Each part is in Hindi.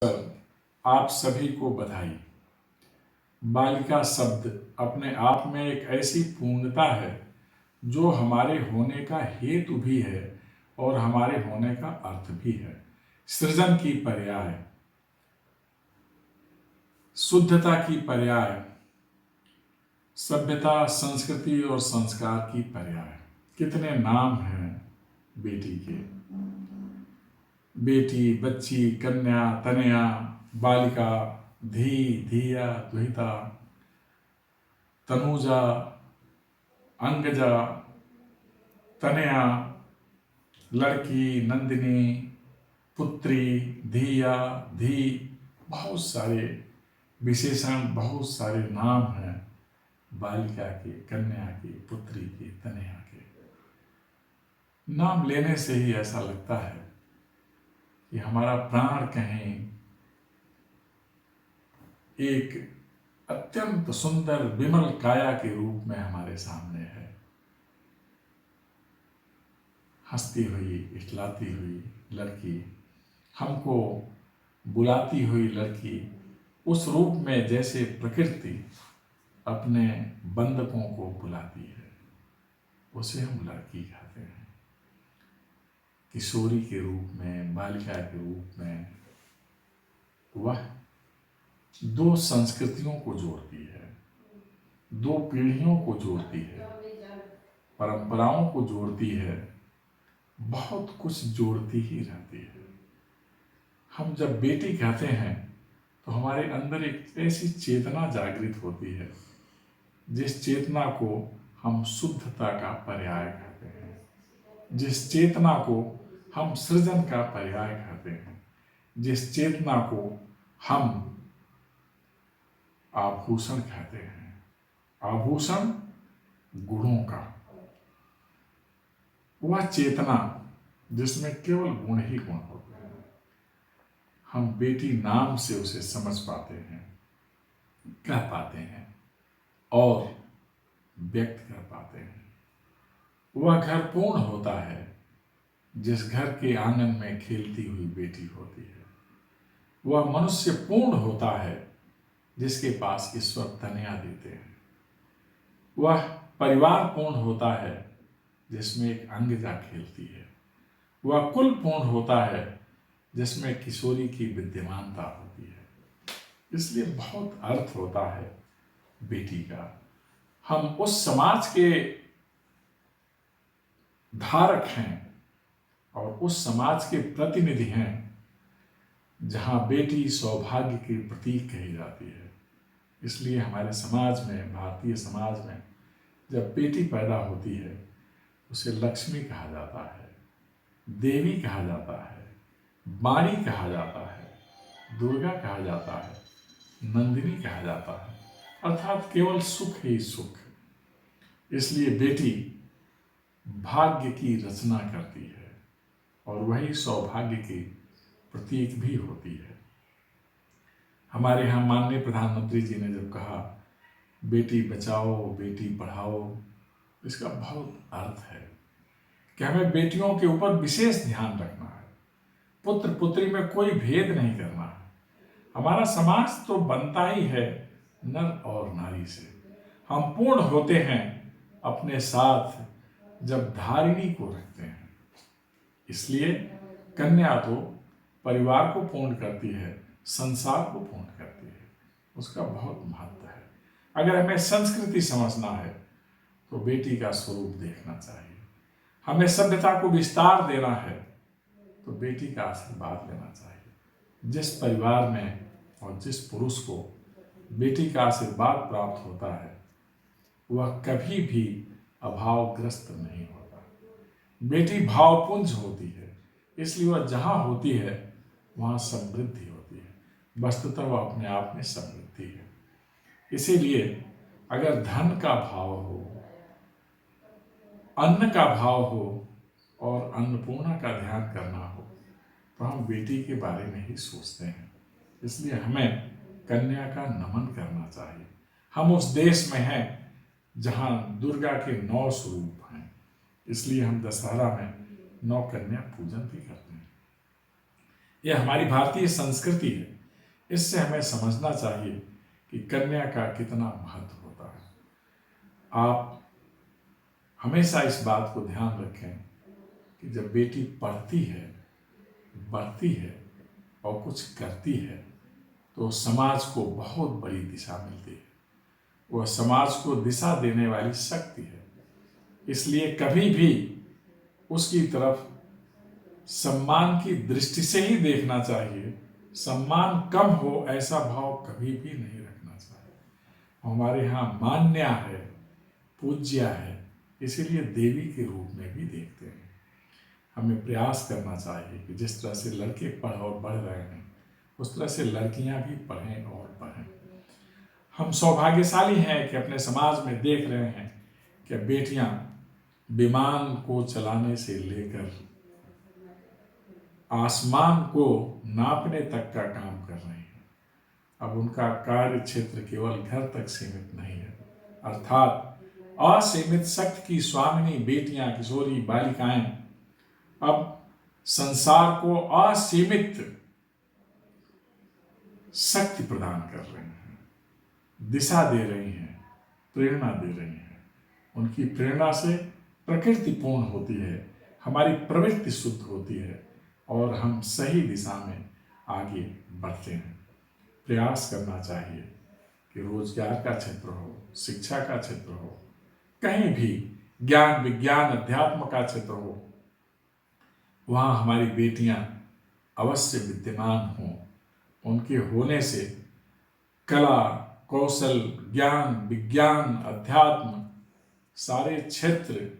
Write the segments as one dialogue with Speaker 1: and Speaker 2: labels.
Speaker 1: सर, आप सभी को बधाई। बालिका शब्द अपने आप में एक ऐसी पूर्णता है जो हमारे होने का हेतु भी है और हमारे होने का अर्थ भी है। सृजन की पर्याय, शुद्धता की पर्याय, सभ्यता, संस्कृति और संस्कार की पर्याय। कितने नाम हैं बेटी के। बेटी, बच्ची, कन्या, तनया, बालिका, धी, धिया, दुहिता, तनुजा, अंगजा, तनया, लड़की, नंदिनी, पुत्री, धिया, धी। बहुत सारे विशेषण, बहुत सारे नाम हैं बालिका के, कन्या के, पुत्री के, तनया के। नाम लेने से ही ऐसा लगता है कि हमारा प्राण कहीं एक अत्यंत सुंदर विमल काया के रूप में हमारे सामने है। हंसती हुई, इठलाती हुई लड़की, हमको बुलाती हुई लड़की, उस रूप में जैसे प्रकृति अपने बंधकों को बुलाती है, उसे हम लड़की कहते हैं। किशोरी के रूप में, बालिका के रूप में वह दो संस्कृतियों को जोड़ती है, दो पीढ़ियों को जोड़ती है, परंपराओं को जोड़ती है, बहुत कुछ जोड़ती ही रहती है। हम जब बेटी कहते हैं तो हमारे अंदर एक ऐसी चेतना जागृत होती है जिस चेतना को हम शुद्धता का पर्याय कहते हैं, जिस चेतना को हम सृजन का पर्याय कहते हैं, जिस चेतना को हम आभूषण कहते हैं। आभूषण गुणों का, वह चेतना जिसमें केवल गुण ही गुण होते हैं। हम बेटी नाम से उसे समझ पाते हैं, कह पाते हैं और व्यक्त कर पाते हैं। वह घर पूर्ण होता है जिस घर के आंगन में खेलती हुई बेटी होती है। वह मनुष्य पूर्ण होता है जिसके पास ईश्वर तनया देते हैं। वह परिवार पूर्ण होता है जिसमें एक अंगजा खेलती है। वह कुल पूर्ण होता है जिसमें किशोरी की विद्यमानता होती है। इसलिए बहुत अर्थ होता है बेटी का। हम उस समाज के धारक हैं और उस समाज के प्रतिनिधि हैं जहां बेटी सौभाग्य की प्रतीक कही जाती है। इसलिए हमारे समाज में, भारतीय समाज में, जब बेटी पैदा होती है उसे लक्ष्मी कहा जाता है, देवी कहा जाता है, वाणी कहा जाता है, दुर्गा कहा जाता है, नंदिनी कहा जाता है, अर्थात केवल सुख ही सुख। इसलिए बेटी भाग्य की रचना करती है और वही सौभाग्य की प्रतीक भी होती है। हमारे यहाँ माननीय प्रधानमंत्री जी ने जब कहा बेटी बचाओ, बेटी पढ़ाओ, इसका बहुत अर्थ है कि हमें बेटियों के ऊपर विशेष ध्यान रखना है। पुत्र पुत्री में कोई भेद नहीं करना है। हमारा समाज तो बनता ही है नर और नारी से। हम पूर्ण होते हैं अपने साथ जब धारिणी को रखते हैं। इसलिए कन्या तो परिवार को पूर्ण करती है, संसार को पूर्ण करती है। उसका बहुत महत्व है। अगर हमें संस्कृति समझना है तो बेटी का स्वरूप देखना चाहिए। हमें सभ्यता को विस्तार देना है तो बेटी का आशीर्वाद लेना चाहिए। जिस परिवार में और जिस पुरुष को बेटी का आशीर्वाद प्राप्त होता है वह कभी भी अभावग्रस्त नहीं होता। बेटी भावपुंज होती है, इसलिए वह जहाँ होती है वहाँ समृद्धि होती है। वस्तुतः वह अपने आप में समृद्धि है। इसीलिए अगर धन का भाव हो, अन्न का भाव हो और अन्नपूर्णा का ध्यान करना हो तो हम बेटी के बारे में ही सोचते हैं। इसलिए हमें कन्या का नमन करना चाहिए। हम उस देश में हैं जहाँ दुर्गा के 9 स्वरूप हैं, इसलिए हम दशहरा में 9 कन्या पूजन भी करते हैं। यह हमारी भारतीय संस्कृति है। इससे हमें समझना चाहिए कि कन्या का कितना महत्व होता है। आप हमेशा इस बात को ध्यान रखें कि जब बेटी पढ़ती है, बढ़ती है और कुछ करती है तो समाज को बहुत बड़ी दिशा मिलती है। वह समाज को दिशा देने वाली शक्ति है। इसलिए कभी भी उसकी तरफ सम्मान की दृष्टि से ही देखना चाहिए। सम्मान कम हो ऐसा भाव कभी भी नहीं रखना चाहिए। हमारे यहाँ मान्या है, पूज्या है, इसीलिए देवी के रूप में भी देखते हैं। हमें प्रयास करना चाहिए कि जिस तरह से लड़के पढ़ और बढ़ रहे हैं उस तरह से लड़कियां भी पढ़ें और बढ़ें। हम सौभाग्यशाली हैं कि अपने समाज में देख रहे हैं कि बेटियां विमान को चलाने से लेकर आसमान को नापने तक का काम कर रही हैं। अब उनका कार्य क्षेत्र केवल घर तक सीमित नहीं है, अर्थात असीमित शक्ति की स्वामिनी बेटियां, किशोरी बालिकाएं अब संसार को असीमित शक्ति प्रदान कर रही हैं, दिशा दे रही हैं, प्रेरणा दे रही हैं। उनकी प्रेरणा से प्रकृति पूर्ण होती है, हमारी प्रवृत्ति शुद्ध होती है और हम सही दिशा में आगे बढ़ते हैं। प्रयास करना चाहिए कि रोजगार का क्षेत्र हो, शिक्षा का क्षेत्र हो, कहीं भी ज्ञान विज्ञान अध्यात्म का क्षेत्र हो, वहाँ हमारी बेटियाँ अवश्य विद्यमान हों। उनके होने से कला, कौशल, ज्ञान विज्ञान अध्यात्म सारे क्षेत्र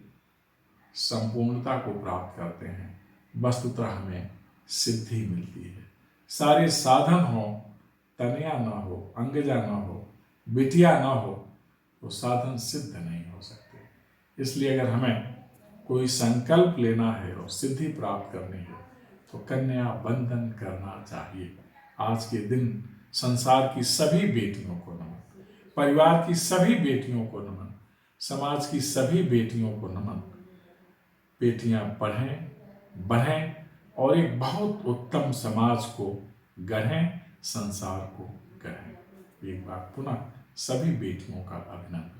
Speaker 1: संपूर्णता को प्राप्त करते हैं। वस्तुतः हमें सिद्धि मिलती है। सारे साधन हो, तनया न हो, अंगजा न हो, बिटिया न हो तो साधन सिद्ध नहीं हो सकते। इसलिए अगर हमें कोई संकल्प लेना है और सिद्धि प्राप्त करनी है तो कन्या बंधन करना चाहिए। आज के दिन संसार की सभी बेटियों को नमन, परिवार की सभी बेटियों को नमन, समाज की सभी बेटियों को नमन। बेटियां पढ़ें, बढ़ें और एक बहुत उत्तम समाज को गढ़ें, संसार को गढ़ें। एक बार पुनः सभी बेटियों का अभिनंदन।